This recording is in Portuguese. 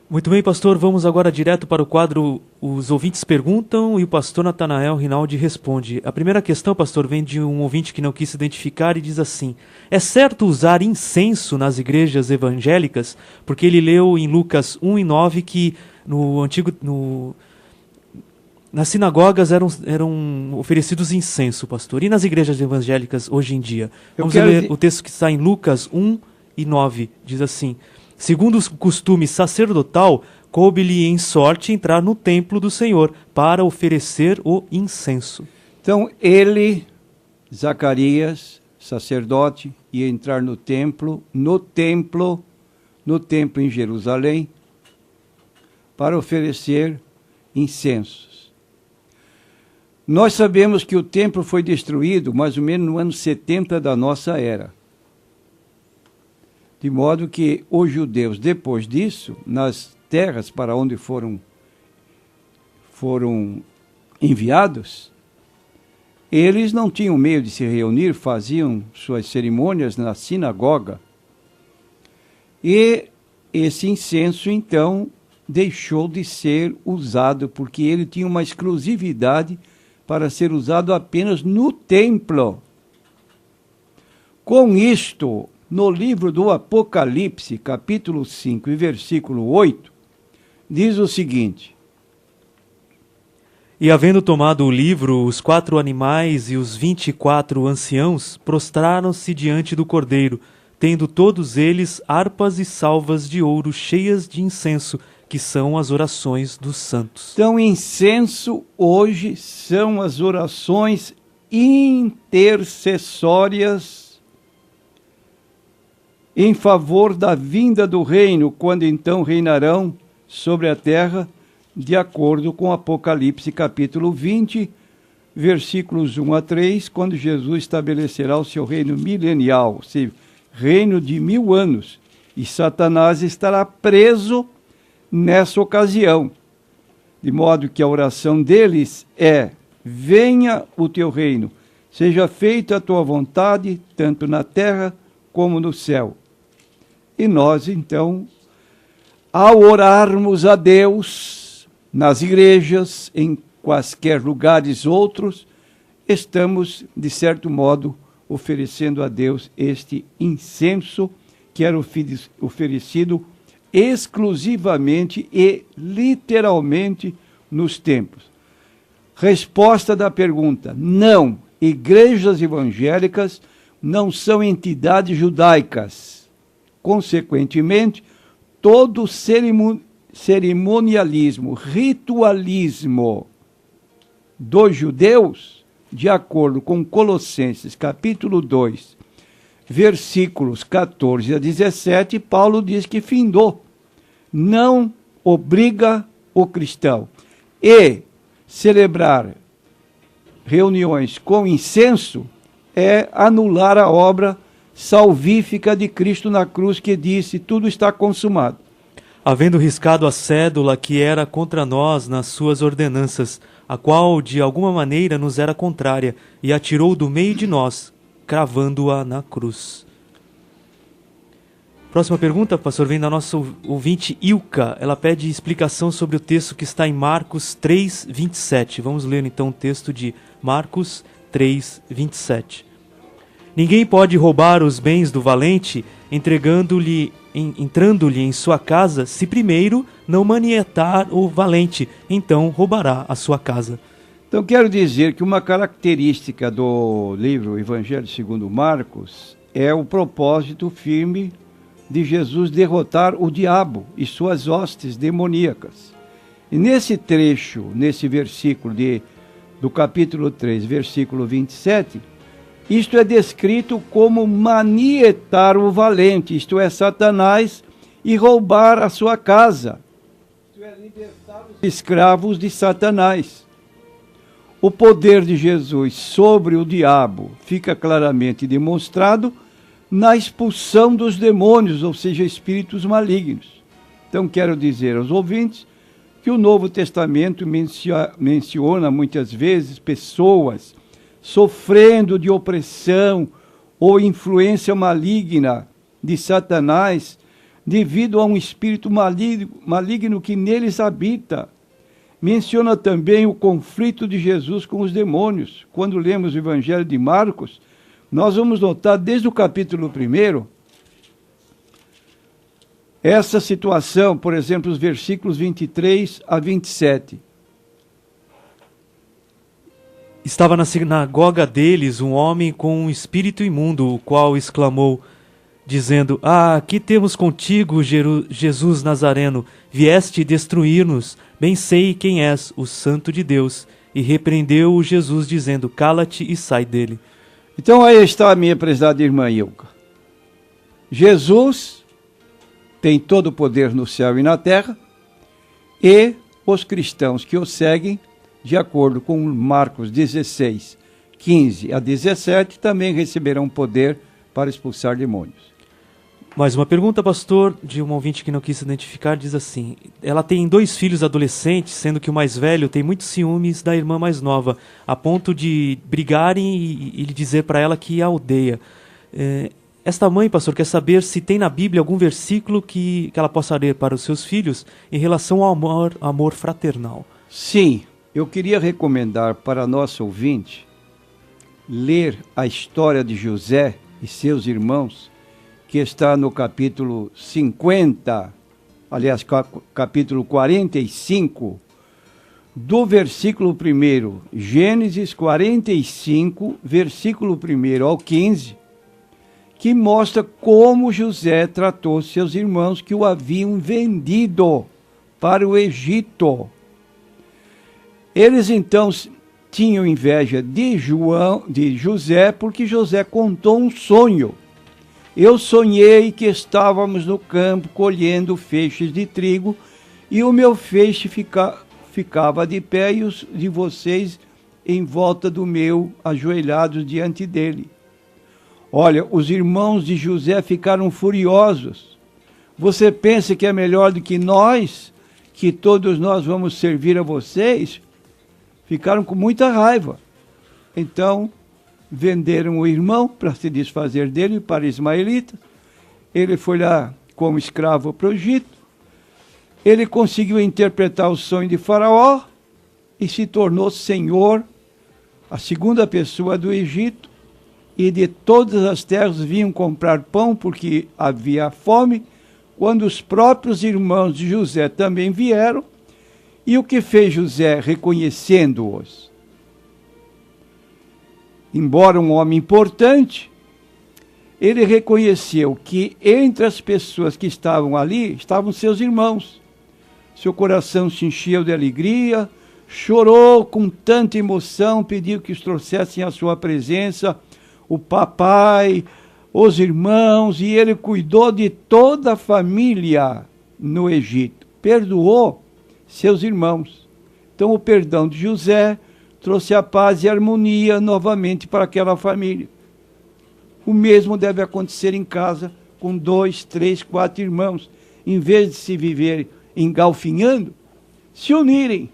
Muito bem, pastor. Vamos agora direto para o quadro Os Ouvintes Perguntam e o pastor Natanael Rinaldi responde. A primeira questão, pastor, vem de um ouvinte que não quis se identificar e diz assim: é certo usar incenso nas igrejas evangélicas? Porque ele leu em Lucas 1:9 que nas sinagogas eram oferecidos incenso, pastor. E nas igrejas evangélicas hoje em dia? Vamos ler o texto que está em Lucas 1:9. Diz assim: segundo o costume sacerdotal, coube-lhe em sorte entrar no templo do Senhor para oferecer o incenso. Então ele, Zacarias, sacerdote, ia entrar no templo em Jerusalém, para oferecer incensos. Nós sabemos que o templo foi destruído mais ou menos no ano 70 da nossa era. De modo que os judeus, depois disso, nas terras para onde foram enviados, eles não tinham meio de se reunir, faziam suas cerimônias na sinagoga. E esse incenso, então, deixou de ser usado, porque ele tinha uma exclusividade para ser usado apenas no templo. Com isto, no livro do Apocalipse, capítulo 5 e versículo 8, diz o seguinte: e havendo tomado o livro, os 4 animais e os 24 anciãos prostraram-se diante do Cordeiro, tendo todos eles harpas e salvas de ouro cheias de incenso, que são as orações dos santos. Então, incenso hoje são as orações intercessórias em favor da vinda do reino, quando então reinarão sobre a terra, de acordo com Apocalipse capítulo 20, versículos 1 a 3, quando Jesus estabelecerá o seu reino milenial, ou seja, reino de 1000 anos, e Satanás estará preso nessa ocasião, de modo que a oração deles é: venha o teu reino, seja feita a tua vontade, tanto na terra como no céu. E nós, então, ao orarmos a Deus nas igrejas, em quaisquer lugares outros, estamos, de certo modo, oferecendo a Deus este incenso que era oferecido exclusivamente e literalmente nos templos. Resposta da pergunta: não, igrejas evangélicas não são entidades judaicas. Consequentemente, todo cerimonialismo, ritualismo dos judeus, de acordo com Colossenses capítulo 2, versículos 14 a 17, Paulo diz que findou. Não obriga o cristão. E celebrar reuniões com incenso é anular a obra salvífica de Cristo na cruz, que disse: tudo está consumado. Havendo riscado a cédula que era contra nós nas suas ordenanças, a qual de alguma maneira nos era contrária, e atirou do meio de nós, cravando-a na cruz. Próxima pergunta, pastor, vem da nossa ouvinte Ilka. Ela pede explicação sobre o texto que está em Marcos 3:27. Vamos ler então o texto de Marcos 3:27. Ninguém pode roubar os bens do valente, entrando-lhe em sua casa, se primeiro não manietar o valente, então roubará a sua casa. Então, quero dizer que uma característica do livro Evangelho segundo Marcos é o propósito firme de Jesus derrotar o diabo e suas hostes demoníacas. E nesse trecho, nesse versículo do capítulo 3, versículo 27, isto é descrito como manietar o valente, isto é, Satanás, e roubar a sua casa. Isto é, libertar os escravos de Satanás. O poder de Jesus sobre o diabo fica claramente demonstrado na expulsão dos demônios, ou seja, espíritos malignos. Então, quero dizer aos ouvintes que o Novo Testamento menciona muitas vezes pessoas sofrendo de opressão ou influência maligna de Satanás, devido a um espírito maligno que neles habita. Menciona também o conflito de Jesus com os demônios. Quando lemos o Evangelho de Marcos, nós vamos notar desde o capítulo 1, essa situação, por exemplo, os versículos 23 a 27. Estava na sinagoga deles um homem com um espírito imundo, o qual exclamou, dizendo: Ah, que temos contigo, Jesus Nazareno? Vieste destruir-nos. Bem sei quem és, o Santo de Deus. E repreendeu-o Jesus, dizendo: Cala-te e sai dele. Então aí está a minha prezada irmã Ilka. Jesus tem todo o poder no céu e na terra, e os cristãos que o seguem, de acordo com Marcos 16, 15 a 17, também receberão poder para expulsar demônios. Mais uma pergunta, pastor, de um ouvinte que não quis se identificar, diz assim: ela tem 2 filhos adolescentes, sendo que o mais velho tem muitos ciúmes da irmã mais nova, a ponto de brigarem e lhe dizer para ela que a odeia. Esta mãe, pastor, quer saber se tem na Bíblia algum versículo que ela possa ler para os seus filhos em relação ao amor fraternal. Sim, eu queria recomendar para nosso ouvinte ler a história de José e seus irmãos, que está no capítulo 50, aliás, capítulo 45, do versículo 1, Gênesis 45, versículo 1 ao 15, que mostra como José tratou seus irmãos que o haviam vendido para o Egito. Eles então tinham inveja de José, porque José contou um sonho. Eu sonhei que estávamos no campo colhendo feixes de trigo, e o meu feixe ficava de pé e os de vocês em volta do meu, ajoelhados diante dele. Olha, os irmãos de José ficaram furiosos. Você pensa que é melhor do que nós, que todos nós vamos servir a vocês? Ficaram com muita raiva. Então, venderam o irmão para se desfazer dele para ismaelitas. Ele foi lá como escravo para o Egito. Ele conseguiu interpretar o sonho de Faraó e se tornou senhor, a segunda pessoa do Egito, e de todas as terras vinham comprar pão porque havia fome, quando os próprios irmãos de José também vieram. E o que fez José, reconhecendo-os? Embora um homem importante, ele reconheceu que entre as pessoas que estavam ali, estavam seus irmãos. Seu coração se encheu de alegria, chorou com tanta emoção, pediu que os trouxessem à sua presença o papai, os irmãos, e ele cuidou de toda a família no Egito. Perdoou seus irmãos. Então o perdão de José trouxe a paz e a harmonia novamente para aquela família. O mesmo deve acontecer em casa com 2, 3, 4 irmãos. Em vez de se viver engalfinhando, se unirem